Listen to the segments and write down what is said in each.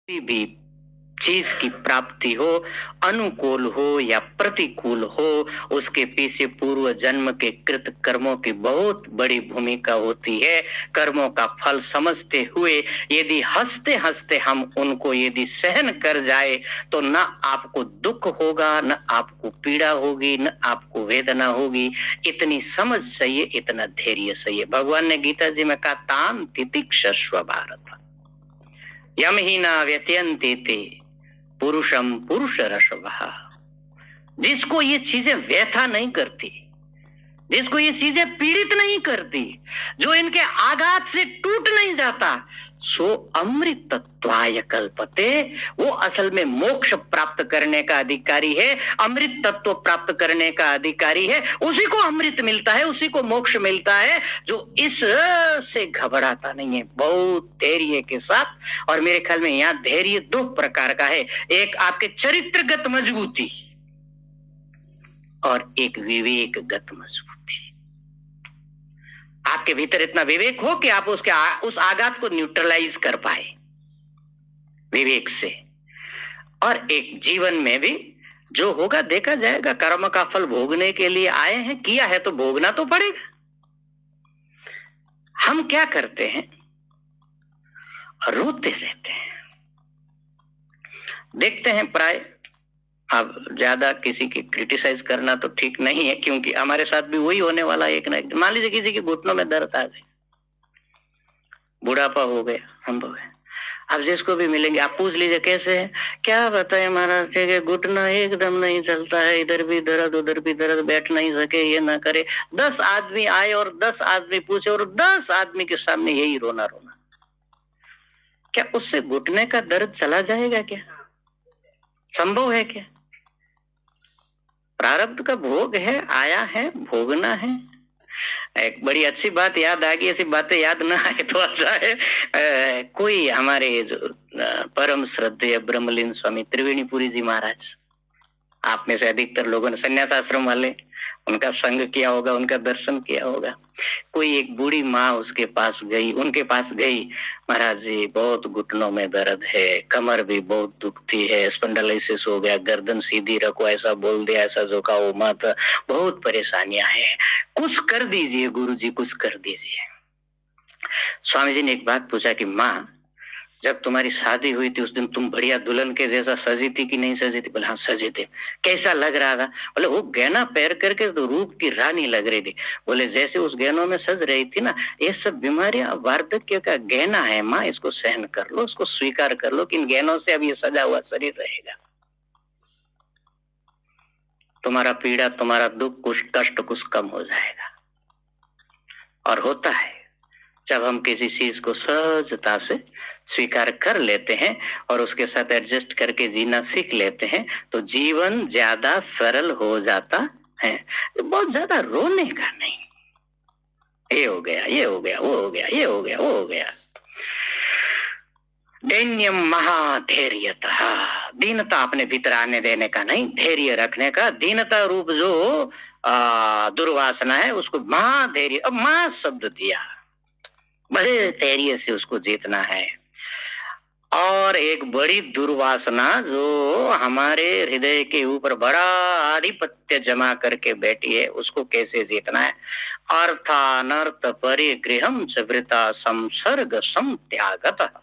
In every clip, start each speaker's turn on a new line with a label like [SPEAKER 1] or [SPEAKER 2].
[SPEAKER 1] कोई भी चीज की प्राप्ति हो, अनुकूल हो या प्रतिकूल हो, उसके पीछे पूर्व जन्म के कृत कर्मों की बहुत बड़ी भूमिका होती है। कर्मों का फल समझते हुए यदि हंसते हंसते हम उनको यदि सहन कर जाए तो न आपको दुख होगा, न आपको पीड़ा होगी, न आपको वेदना होगी। इतनी समझ चाहिए, इतना धैर्य चाहिए। भगवान ने गीता जी में कहा, तान तितिक्षस्व भारत यम ही ना व्यत्यंते ते पुरुषम पुरुष रसवः। जिसको ये चीजें व्यथा नहीं करती, जिसको ये चीजें पीड़ित नहीं करती, जो इनके आघात से टूट नहीं जाता, सो अमृत तत्वाय कल्पते। वो असल में मोक्ष प्राप्त करने का अधिकारी है, अमृत तत्व प्राप्त करने का अधिकारी है। उसी को अमृत मिलता है, उसी को मोक्ष मिलता है, जो इस से घबराता नहीं है, बहुत धैर्य के साथ। और मेरे ख्याल में यहाँ धैर्य दो प्रकार का है, एक आपके चरित्रगत मजबूती और एक विवेकगत मजबूती। आपके भीतर इतना विवेक हो कि आप उस आघात को न्यूट्रलाइज कर पाए विवेक से। और एक जीवन में भी जो होगा देखा जाएगा, कर्म का फल भोगने के लिए आए हैं, किया है तो भोगना तो पड़ेगा। हम क्या करते हैं, रोते रहते हैं। देखते हैं प्राय, अब ज्यादा किसी की क्रिटिसाइज करना तो ठीक नहीं है, क्योंकि हमारे साथ भी वही होने वाला एक ना एक। मान लीजिए किसी के घुटनों में दर्द आ गई, बुढ़ापा हो गया, हम हो गए। अब जिसको भी मिलेंगे आप पूछ लीजिए कैसे है, क्या बताए महाराज के घुटना एकदम नहीं चलता है, इधर भी दर्द उधर भी दर्द, बैठ नहीं सके, ये ना करे। 10 आदमी आए और 10 आदमी पूछे और 10 आदमी के सामने यही रोना रोना, क्या उससे घुटने का दर्द चला जाएगा? क्या संभव है? क्या प्रारब्ध का भोग है, आया है, भोगना है। एक बड़ी अच्छी बात याद आ गई, ऐसी बातें याद ना आए तो अच्छा है। कोई हमारे जो परम श्रद्धेय ब्रह्मलीन स्वामी त्रिवेणीपुरी जी महाराज, आप में से अधिकतर लोगों ने संन्यास आश्रम वाले उनका संग किया होगा, उनका दर्शन किया होगा। कोई एक बूढ़ी माँ उसके पास गई, उनके पास गई, महाराज जी बहुत घुटनों में दर्द है, कमर भी बहुत दुखती है, स्पंडलाइसिस हो गया, गर्दन सीधी रखो, ऐसा बोल दिया, ऐसा झुकाओ मत, बहुत परेशानियां हैं, कुछ कर दीजिए गुरुजी, कुछ कर दीजिए। स्वामी जी ने एक बात पूछा कि माँ, जब तुम्हारी शादी हुई थी उस दिन तुम बढ़िया दुल्हन के जैसा सजी थी कि नहीं सजी थी? बोले हाँ सजे थे। कैसा लग रहा था? बोले वो गहना पहन करके तो रूप की रानी लग रही थी। बोले जैसे उस गहनों में सज रही थी ना, ये सब बीमारियां वार्धक्य का गहना है माँ, इसको सहन कर लो, इसको स्वीकार कर लो कि इन गहनों से अब ये सजा हुआ शरीर रहेगा। तुम्हारा पीड़ा, तुम्हारा दुख, कुछ कष्ट कुछ कम हो जाएगा। और होता है, जब हम किसी चीज को सहजता से स्वीकार कर लेते हैं और उसके साथ एडजस्ट करके जीना सीख लेते हैं तो जीवन ज्यादा सरल हो जाता है। बहुत ज्यादा रोने का नहीं, ये हो गया, ये हो गया, वो हो गया, ये हो गया, वो हो गया। दैन्यम महाधैर्यतः, दीनता अपने भीतर आने देने का नहीं, धैर्य रखने का। दीनता रूप जो दुर्वासना है उसको महाधैर्य, अब महा शब्द दिया, बड़े धैर्य से उसको जीतना है। और एक बड़ी दुर्वासना जो हमारे हृदय के ऊपर बड़ा आधिपत्य जमा करके बैठी है, उसको कैसे जीतना है? अर्थानर्थ परिगृहम च वृता संसर्ग संत्यागतः।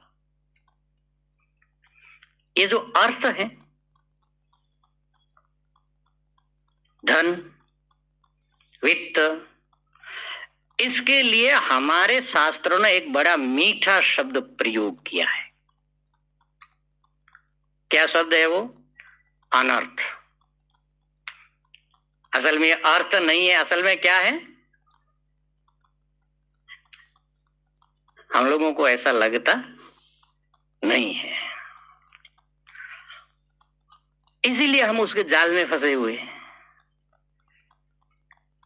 [SPEAKER 1] ये जो अर्थ है, धन, वित्त, इसके लिए हमारे शास्त्रों ने एक बड़ा मीठा शब्द प्रयोग किया है। क्या शब्द है वो? अनर्थ। असल में अर्थ नहीं है, असल में क्या है? हम लोगों को ऐसा लगता नहीं है, इसीलिए हम उसके जाल में फंसे हुए हैं।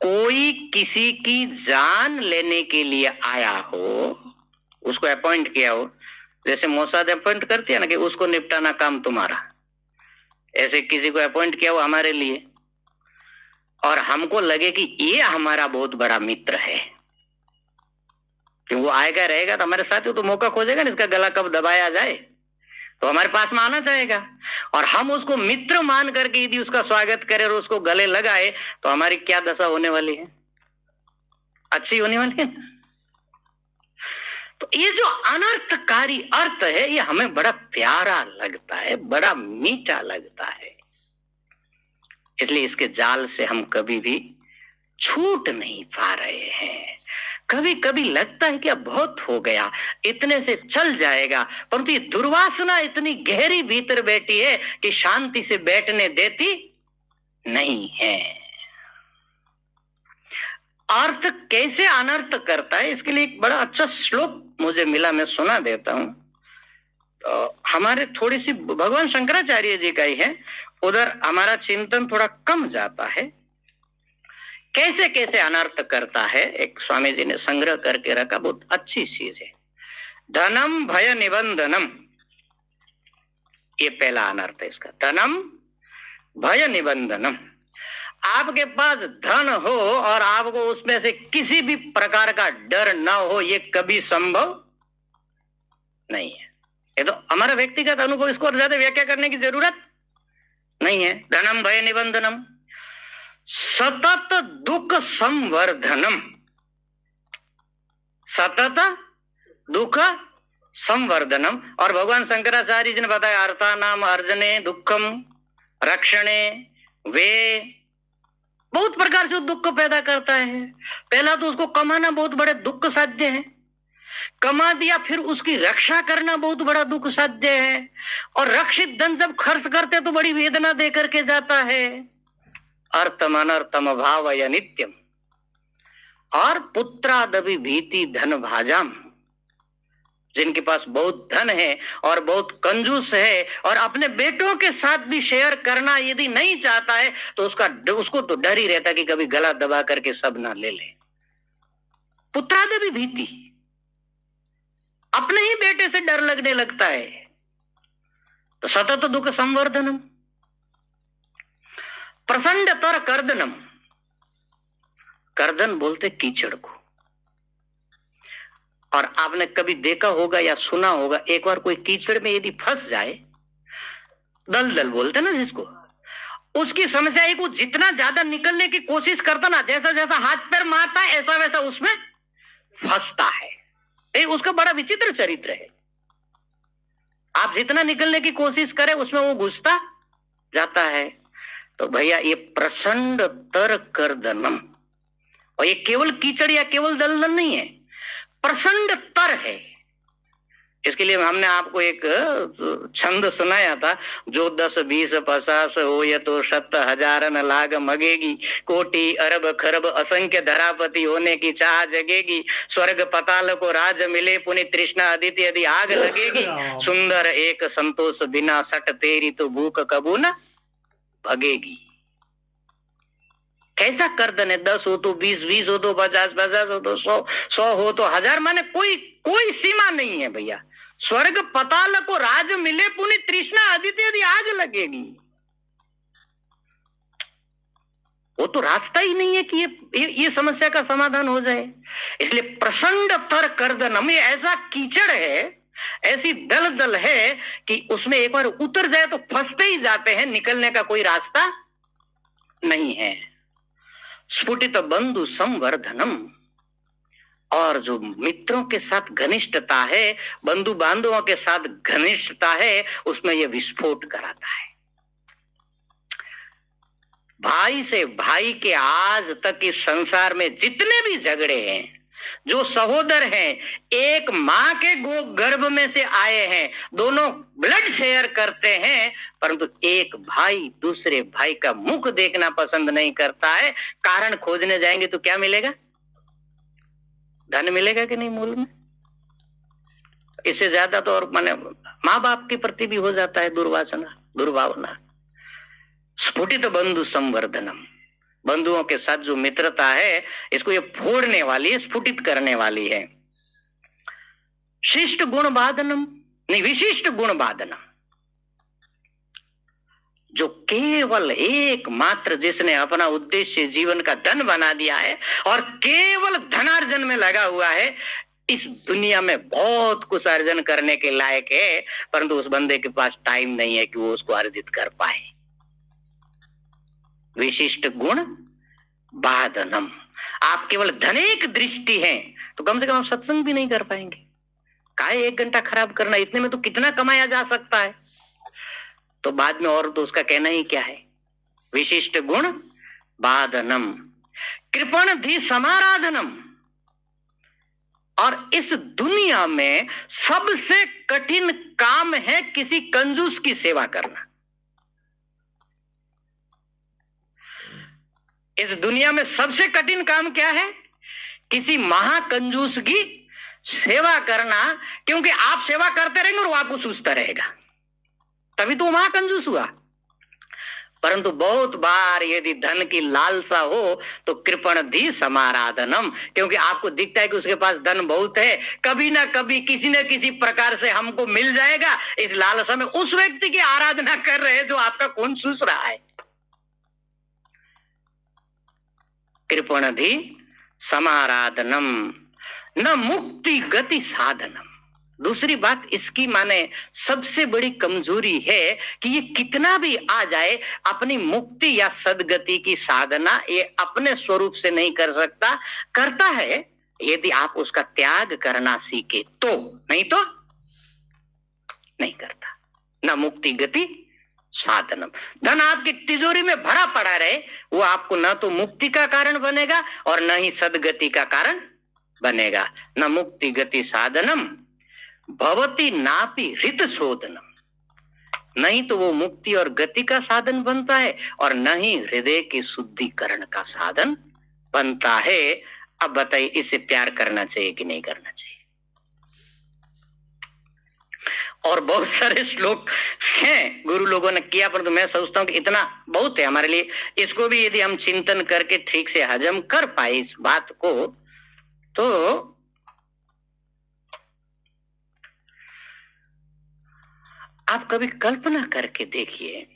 [SPEAKER 1] कोई किसी की जान लेने के लिए आया हो, उसको अपॉइंट किया हो, जैसे मोसाद अपॉइंट करती है ना कि उसको निपटाना काम तुम्हारा, ऐसे किसी को अपॉइंट किया हो हमारे लिए, और हमको लगे कि ये हमारा बहुत बड़ा मित्र है, कि वो आएगा रहेगा तो हमारे साथ ही तो मौका खोजेगा ना इसका गला कब दबाया जाए। तो हमारे पास में आना चाहेगा, और हम उसको मित्र मान करके यदि उसका स्वागत करें और उसको गले लगाए तो हमारी क्या दशा होने वाली है? अच्छी होने वाली है। तो ये जो अनर्थकारी अर्थ है ये हमें बड़ा प्यारा लगता है, बड़ा मीठा लगता है, इसलिए इसके जाल से हम कभी भी छूट नहीं पा रहे हैं। कभी कभी लगता है कि अब बहुत हो गया, इतने से चल जाएगा, परंतु ये दुर्वासना इतनी गहरी भीतर बैठी है कि शांति से बैठने देती नहीं है। अर्थ कैसे अनर्थ करता है, इसके लिए एक बड़ा अच्छा श्लोक मुझे मिला, मैं सुना देता हूं। तो हमारे थोड़ी सी भगवान शंकराचार्य जी का ही है, उधर हमारा चिंतन थोड़ा कम जाता है। कैसे कैसे अनर्थ करता है, एक स्वामी जी ने संग्रह करके रखा, बहुत अच्छी चीज है। धनम भय निबंधनम, ये पहला अनर्थ है इसका, धनम भय निबंधनम। आपके पास धन हो और आपको उसमें से किसी भी प्रकार का डर ना हो, ये कभी संभव नहीं है। ये तो हमारा व्यक्तिगत अनुभव, इसको ज्यादा व्याख्या करने की जरूरत नहीं है। धनम भय निबंधनम, सतत दुख संवर्धनम, सतत दुख संवर्धनम। और भगवान शंकराचार्य जी ने बताया, अर्थानाम अर्जने दुखम रक्षणे वे, बहुत प्रकार से वो दुख पैदा करता है। पहला तो उसको कमाना बहुत बड़े दुख साध्य है, कमा दिया फिर उसकी रक्षा करना बहुत बड़ा दुख साध्य है, और रक्षित धन जब खर्च करते तो बड़ी वेदना दे करके जाता है। अर्थम अनर्थम भाव या नित्यम, और पुत्रादपि भीति धन भाजाम, जिनके पास बहुत धन है और बहुत कंजूस है और अपने बेटों के साथ भी शेयर करना यदि नहीं चाहता है तो उसको तो डर ही रहता कि कभी गला दबा करके सब ना ले ले। पुत्रादपि भीति, अपने ही बेटे से डर लगने लगता है। तो सतत दुख संवर्धनम, प्रसंडतर कर्दनम, कर्दन बोलते कीचड़ को। और आपने कभी देखा होगा या सुना होगा, एक बार कोई कीचड़ में यदि फंस जाए, दलदल बोलते ना जिसको, उसकी समस्या है कि जितना ज्यादा निकलने की कोशिश करता ना, जैसा जैसा हाथ पैर मारता है ऐसा वैसा उसमें फंसता है। ये उसका बड़ा विचित्र चरित्र है। आप जितना निकलने की कोशिश करें उसमें वो घुसता जाता है। तो भैया ये प्रचंड तर कर्दनम, और ये केवल कीचड़ या केवल दलदल नहीं है, प्रचंड तर है। इसके लिए हमने आपको एक छंद सुनाया था, जो 10 20 50 हो ये तो 70,000 लाग मगेगी, कोटि अरब खरब असंख्य धरापति होने की चाह जगेगी, स्वर्ग पताल को राज मिले पुनि तृष्णा अदिति यदि आग लगेगी, सुंदर एक संतोष बिना सट तेरी तो भूख कबू न भगेगी। कैसा कर्दन है, 10 हो तो 20 20 हो तो 50 50 हो तो 100 100 हो तो 1000, माने कोई सीमा नहीं है भैया। स्वर्ग पताल को राज मिले पुनि तृष्णा अदिति यदि आग लगेगी, वो तो रास्ता ही नहीं है कि ये समस्या का समाधान हो जाए। इसलिए प्रचंड तर कर्दनम, ये ऐसा कीचड़ है, ऐसी दलदल है कि उसमें एक बार उतर जाए तो फंसते ही जाते हैं, निकलने का कोई रास्ता नहीं है। स्फुटित बंधु संवर्धनम, और जो मित्रों के साथ घनिष्ठता है, बंधु बांधवों के साथ घनिष्ठता है, उसमें यह विस्फोट कराता है। भाई से भाई के आज तक इस संसार में जितने भी झगड़े हैं, जो सहोदर हैं, एक मां के गर्भ में से आए हैं, दोनों ब्लड शेयर करते हैं, परंतु एक भाई दूसरे भाई का मुख देखना पसंद नहीं करता है। कारण खोजने जाएंगे तो क्या मिलेगा? धन मिलेगा कि नहीं मूल में? इससे ज्यादा तो और माने माँ बाप के प्रति भी हो जाता है दुर्भावना। स्फुटित बंधु संवर्धनम, बंधुओं के साथ जो मित्रता है, इसको ये फोड़ने वाली है, स्फुटित करने वाली है। शिष्ट गुण बाधनम, नहीं विशिष्ट गुण बाधनम, जो केवल एकमात्र जिसने अपना उद्देश्य जीवन का धन बना दिया है और केवल धनार्जन में लगा हुआ है, इस दुनिया में बहुत कुछ अर्जन करने के लायक है, परंतु उस बंदे के पास टाइम नहीं है कि वो उसको अर्जित कर पाए। विशिष्ट गुण बाधनम। आप केवल धनिक दृष्टि है तो कम से कम आप सत्संग भी नहीं कर पाएंगे। काहे 1 घंटा खराब करना, इतने में तो कितना कमाया जा सकता है। तो बाद में और तो उसका कहना ही क्या है। विशिष्ट गुण बाधनम, कृपण धी समाराधनम। और इस दुनिया में सबसे कठिन काम है किसी कंजूस की सेवा करना। इस दुनिया में सबसे कठिन काम क्या है? किसी महाकंजूस की सेवा करना, क्योंकि आप सेवा करते रहेंगे और वो आपको सूझता रहेगा, तभी तो महाकंजूस हुआ। परंतु बहुत बार यदि धन की लालसा हो तो कृपण धी समाराधनम, क्योंकि आपको दिखता है कि उसके पास धन बहुत है, कभी ना कभी किसी न किसी प्रकार से हमको मिल जाएगा, इस लालसा में उस व्यक्ति की आराधना कर रहे हैं जो आपका खून चूस रहा है। कृपणधि समाराधनम न मुक्ति गति साधनम। दूसरी बात इसकी माने सबसे बड़ी कमजोरी है कि ये कितना भी आ जाए अपनी मुक्ति या सदगति की साधना ये अपने स्वरूप से नहीं कर सकता। करता है यदि आप उसका त्याग करना सीखे तो, नहीं तो नहीं करता। न मुक्ति गति साधनम। धन आपकी तिजोरी में भरा पड़ा रहे, वो आपको न तो मुक्ति का कारण बनेगा और न ही सदगति का कारण बनेगा। न मुक्ति गति साधनम भवती नापि हृत शोधनम। नहीं तो वो मुक्ति और गति का साधन बनता है और न ही हृदय के शुद्धिकरण का साधन बनता है। अब बताइए, इसे प्यार करना चाहिए कि नहीं करना चाहिए? और बहुत सारे श्लोक हैं गुरु लोगों ने किया, परंतु मैं सोचता हूं कि इतना बहुत है हमारे लिए। इसको भी यदि हम चिंतन करके ठीक से हजम कर पाए इस बात को, तो आप कभी कल्पना करके देखिए